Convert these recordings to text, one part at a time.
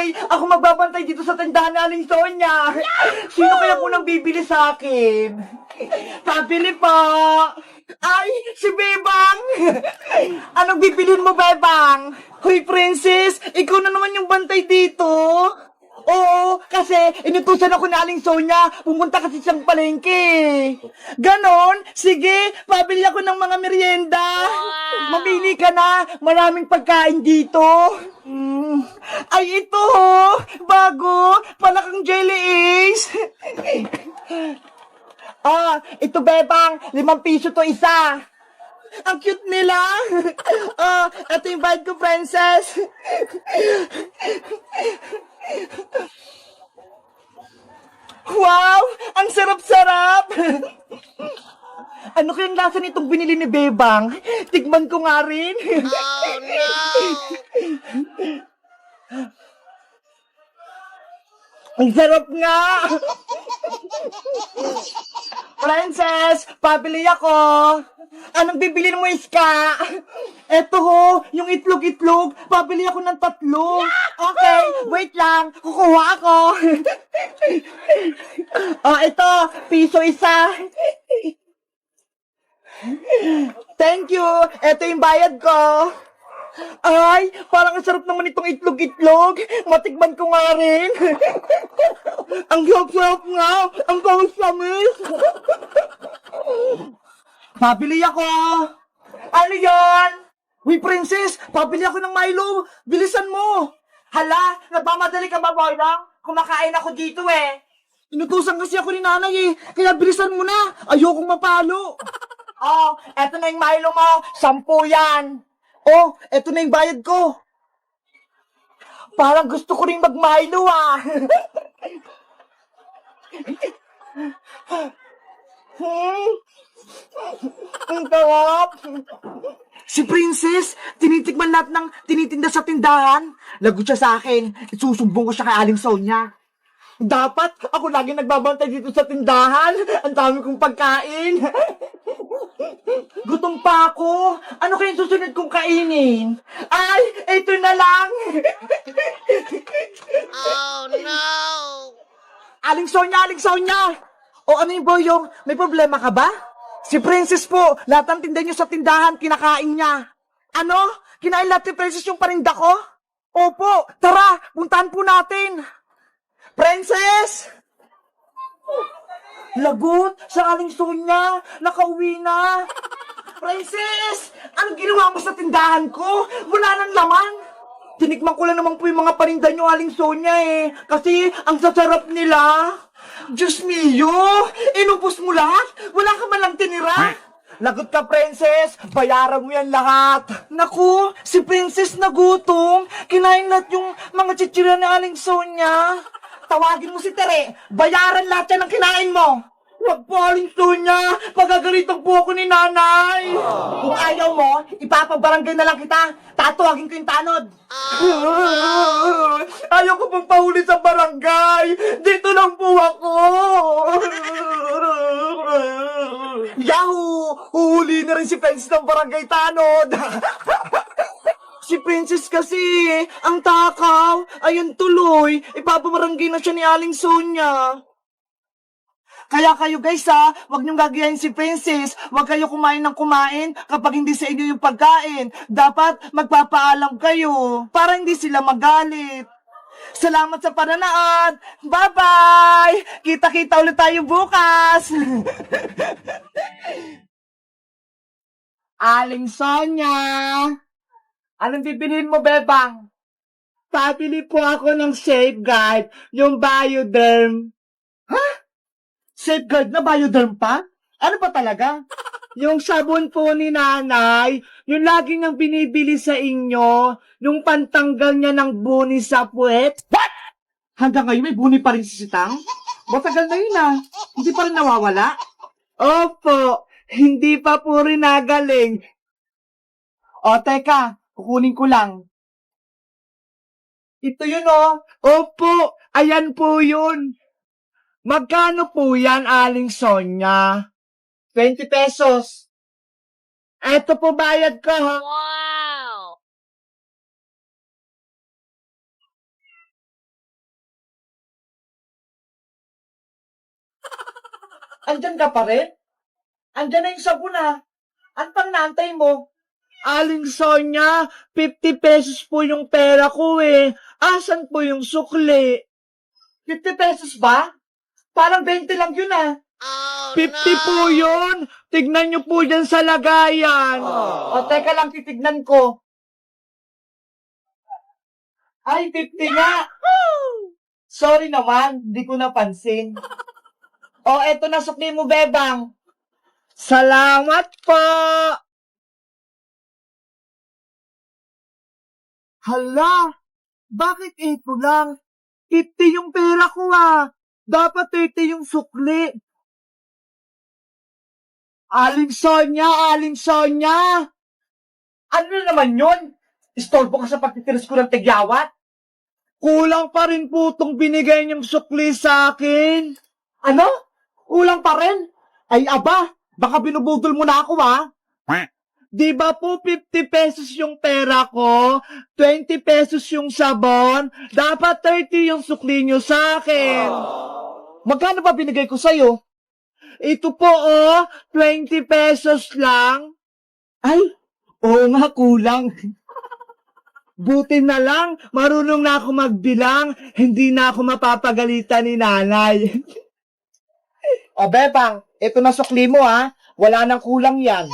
Okay, ako magbabantay dito sa tindahan ni Aling Sonia. Sino kaya po nang bibili sa akin? Pabili po. Ay, si Bebang! Anong bibilin mo, Bebang? Hoy, Princess, ikaw na naman yung bantay dito. Oo, kasi inutusan ako ni Aling Sonia, pumunta kasi siyang palengke. Ganon? Sige, pabili ako ng mga merienda. Mamili ka na, maraming pagkain dito. Ay, ito, bago, palakang jelly ace. Ito, Bebang, 5 piso to isa. Ang cute nila. Ito yung bite ko, princess. Wow! Ang sarap-sarap! Ano kayang lasa nitong binili ni Bebang? Tikman ko nga rin. Oh no! Ang sarap nga! Princess, pabili ako. Anong bibilin mo, Iska? Eto ho, yung itlog-itlog. Pabili ako ng 3. Okay, wait lang. Kukuha ako. Ito, piso isa. Thank you. Eto yung bayad ko. Ay, parang ang sarap naman itong itlog-itlog. Matikman ko nga rin. Ang sarap nga. Ang tamis-tamis. Pabili ako. Ano yan? Uy, princess, pabili ako ng Milo. Bilisan mo. Hala, nagmamadali ka ba, Boydang? Kumakain ako dito eh. Inutusan kasi ako ni nanay eh. Kaya bilisan mo na. Ayokong mapalo. Eto na yung Milo mo. 10 yan. Eto na yung bayad ko. Parang gusto ko rin mag-Milo ah. Ang sarap. Si Princess, tinitikman lahat ng tinitinda sa tindahan. Lagot siya sa akin. Isusumbong ko siya kay Aling Sonia. Dapat ako lagi nagbabantay dito sa tindahan. Ang dami kong pagkain. Gutom pa ako. Ano kayang susunod kong kainin? Ay, ito na lang. Oh no! Aling Sonia, Aling Sonia! O ano yung boyong? May problema ka ba? Si Princess po, lahat ng tinda niyo sa tindahan, kinakain niya. Ano? Kinain lahat ni Princess yung parinda ko? Opo, tara, puntahan po natin. Princess! Lagot, sa Aling Sonia, nakauwi na. Princess, anong ginawa mo sa tindahan ko? Wala nang laman. Tinikman ko lang naman po yung mga parinda nyo, Aling Sonia eh. Kasi ang sasarap nila. Diyos mio, inubos mo lahat? Wala ka man lang tinira? Lagot ka, Princess. Bayaran mo yan lahat. Naku, si Princess nagutom. Kinain lahat yung mga chichira ni Aling Sonia. Tawagin mo si Tere. Bayaran lahat yan ang kinain mo. Wag po, Aling Sonia. Pagagalitan po ako ni nanay. Kung ayaw mo, ipapabarangay na lang kita. Tatawagin ko yung tanod. Ayaw ko pang pahuli sa barangay. Dito lang po ako. Yahoo! Uhuli na rin si Princess ng barangay tanod. Si Princess kasi, ang takaw. Ayun tuloy, ipapabarangay na siya ni Aling Sonia. Kaya kayo guys wag niyong gagayahin si Princess. Wag kayo kumain ng kumain kapag hindi sa inyo yung pagkain. Dapat magpapaalam kayo para hindi sila magalit. Salamat sa pananood. Bye-bye! Kita-kita ulit tayo bukas. Aling Sonia! Anong bibilhin mo, Bebang? Pabili po ako ng Safeguard, yung Bioderm. Safeguard na Bioderm pa? Ano ba talaga? Yung sabon po ni nanay, yung lagi niyang binibili sa inyo, yung pantanggal niya ng buni sa puwet. What? Hanggang ngayon may buni pa rin si Sitang? Matagal na yun Hindi pa rin nawawala? Opo, hindi pa po rin nagaling. O, teka, kukunin ko lang. Ito yun Opo, ayan po yun. Magkano po yan, Aling Sonia? 20 pesos. Eto po bayad ko, ha? Wow! Andyan ka pa rin? Andyan na yung sabon ah. Ano pang naantay mo? Aling Sonia, 50 pesos po yung pera ko eh. Asan po yung sukli? 50 pesos ba? Parang 20 lang yun ah. Oh 50 po no! yun. Tignan nyo po dyan sa lagayan. O, teka lang, titignan ko. Ay, 50 nga. Sorry naman, di ko napansin. O, eto na sukli mo, Bebang. Salamat po! Hala, bakit ito lang? 50 yung pera ko ah. Dapat 30 yung sukli. Aling Sonia! Ano na naman yun? Istorbo ka sa pagtitiris ko ng tigyawat? Kulang pa rin po itong binigay niyong sukli sa akin. Ano? Kulang pa rin? Ay aba, baka binubudol mo na ako ah. Di ba po 50 pesos yung pera ko, 20 pesos yung sabon, dapat 30 yung sukli nyo sa akin. Magkano ba binigay ko sa'yo? Ito po oh, 20 pesos lang. Ay, oo nga, kulang. Buti na lang, marunong na ako magbilang, hindi na ako mapapagalitan ni nanay. O Bebang, ito na sukli mo ha, wala nang kulang yan.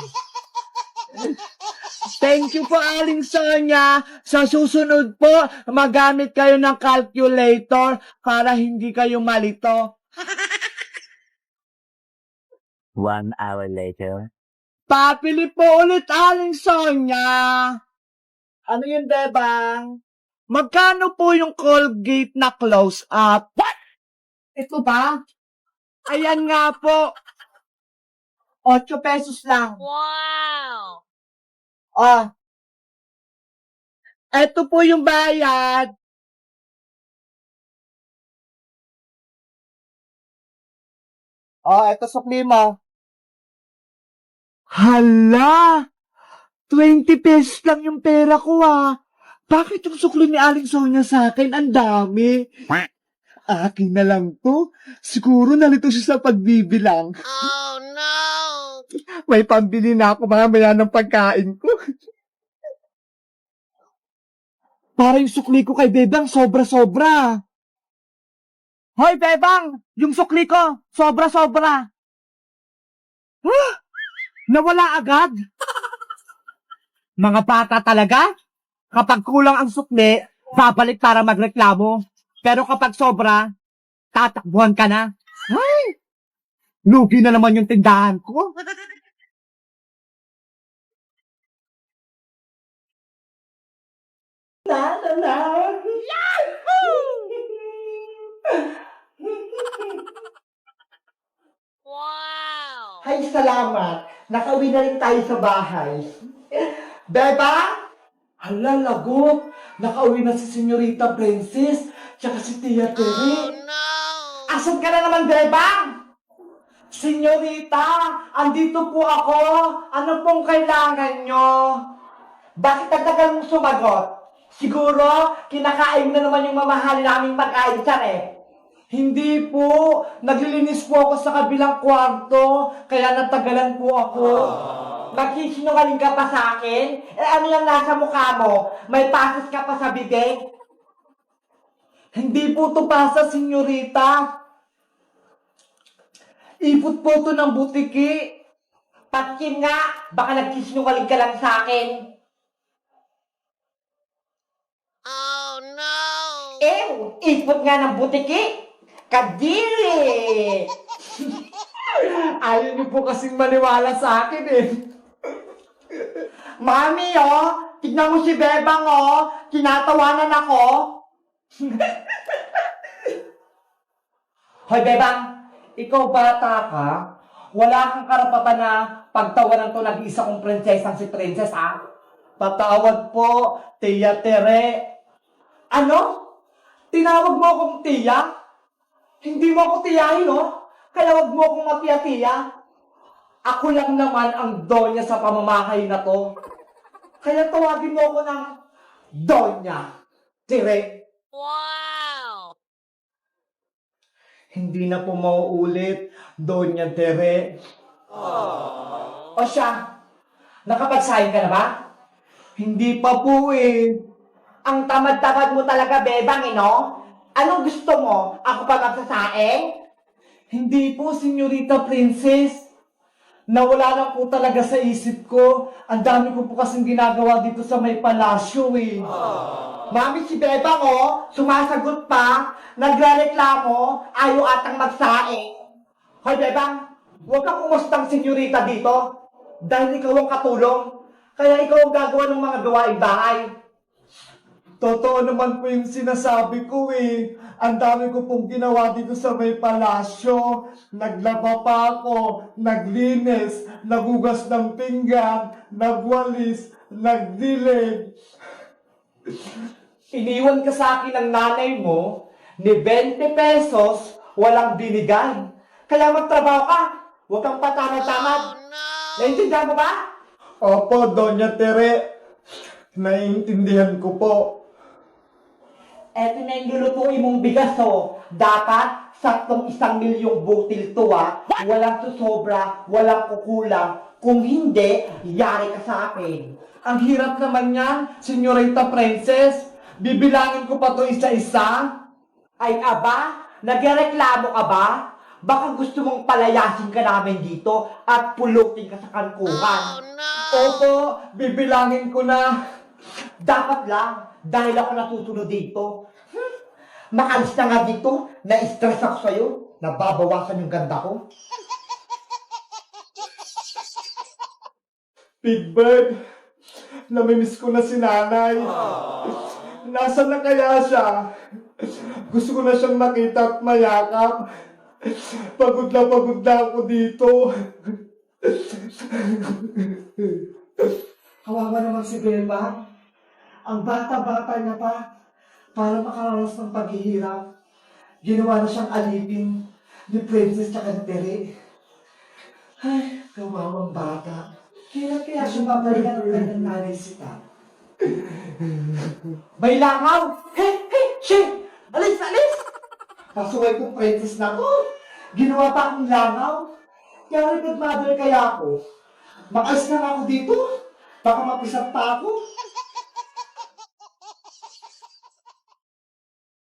Thank you po, Aling Sonia. Sa susunod po, magamit kayo ng calculator para hindi kayo malito. 1 hour later. Papili po ulit, Aling Sonia. Ano yun, Bebang? Magkano po yung Colgate na close-up? What? Ito ba? Ayan nga po. 8 pesos lang. Wow! Ah. Ito po yung bayad. Ito sukli mo. Hala! 20 pesos lang yung pera ko ah. Bakit yung sukli ni Aling Sonia sa akin? Ang dami. Akin na lang to. Siguro nalito siya sa pagbibilang. Oh no! May pambili na ako mamaya ng pagkain ko. Para yung sukli ko kay Bebang sobra-sobra. Hoy Bebang! Yung sukli ko, sobra-sobra. Huh? Nawala agad? Mga bata talaga? Kapag kulang ang sukli, babalik para magreklamo. Pero kapag sobra, tatakbuhan ka na. Ay! Lugi na naman yung tindahan ko. Wow! Ay, salamat. Nakauwi na rin tayo sa bahay. Beba? Hala, lagot. Nakauwi na si Senyorita Princess, tsaka si Tia Oh Tere. no! Asan ka na naman, Bebang? Senyorita, andito po ako. Ano pong kailangan nyo? Bakit ang tagal mong sumagot? Siguro, kinakain na naman yung mamahalin naming pagkain dyan eh. Hindi po. Naglilinis po ako sa kabilang kwarto, kaya natagalan po ako. Magsisinungaling ka pa sa akin? Eh ano yung nasa mukha mo? May pasas ka pa sa bibig? Hindi po to pasa, senyorita. Ipot po to ng butiki. Patkin nga, baka nagsisinungaling ka lang sa akin. Oh no! Ipot nga ng butiki. Kadiri! Ayaw niyo po kasing maniwala sa akin eh. Mami, oh, tignan mo si Bebang, oh, tinatawanan ako. Hoy, Bebang, ikaw bata ka? Wala kang karapatan na pagtawanan to nag-iisa kong prinsesang si Princess, ha? Patawad po, Tia Tere. Ano? Tinawag mo akong Tia? Hindi mo ako tiyahin, no? Kaya wag mo akong matiya-tiya. Ako lang naman ang donya sa pamamahay na to. Kaya tawagin mo ako ng Donya. Tere. Wow! Hindi na po mauulit. Doña Tere. O siya, nakapagsahin ka na ba? Hindi pa po eh. Ang tamad-tamad mo talaga, Bebang, no? Anong gusto mo? Ako pa magsasaing? Hindi po, Senyorita Princess. Nawala na po talaga sa isip ko. Ang dami ko po kasing ginagawa dito sa may palasyo eh. Mami, si Bebang, sumasagot pa, nagrereklamo, ayaw atang magsaing. Hoy, Bebang, huwag kang umustang senyorita dito. Dahil ikaw ang katulong. Kaya ikaw ang gagawa ng mga gawaing bahay. Totoo naman po yung sinasabi ko eh. Ang dami ko pong ginawa dito sa may palasyo. Naglaba pa ako, naglinis, nagugas ng pinggan, nagwalis, nagdilig. Iniwan ka sa akin ng nanay mo, ni 20 pesos, walang binigay. Kaya magtrabaho ka, huwag kang patamad-tamad. Oh no! Naintindihan mo ba? Opo, Doña Tere. Naiintindihan ko po. Eto na yung lulutuin mong bigas, Dapat, saktong 1 milyong butil to, Walang susobra, walang kukulang. Kung hindi, yari ka sa akin. Ang hirap naman yan, Senyorita Princess. Bibilangin ko pa to isa-isa. Ay aba, nagreklamo ka ba? Baka gusto mong palayasin ka namin dito at pulutin ka sa Oh kankuhan. no! Opo, bibilangin ko na. Dapat lang, dahil ako natutunod dito. Makalis na nga dito, na-stress ako sa'yo, nababawasan yung ganda ko. Big Bird, namimiss ko na si nanay. Nasaan na kaya siya? Gusto ko na siyang makita at mayakap. Pagod na ako dito. Kawawa naman si Bella. Ang bata-bata niya pa. Para makaranas ng paghihirap. Ginawa na siyang alipin ni Princess tsaka ni Tere. Ay, kawawang bata. Kaya siya babalikan ng kanyang nanay sita. May langaw! Hey! Shit! Alis! Pasuway ko, Princess na ko. Ginawa pa akong langaw. Kaya good mother kaya ako. Makalis na nga ako dito. Baka mapisap pa ako.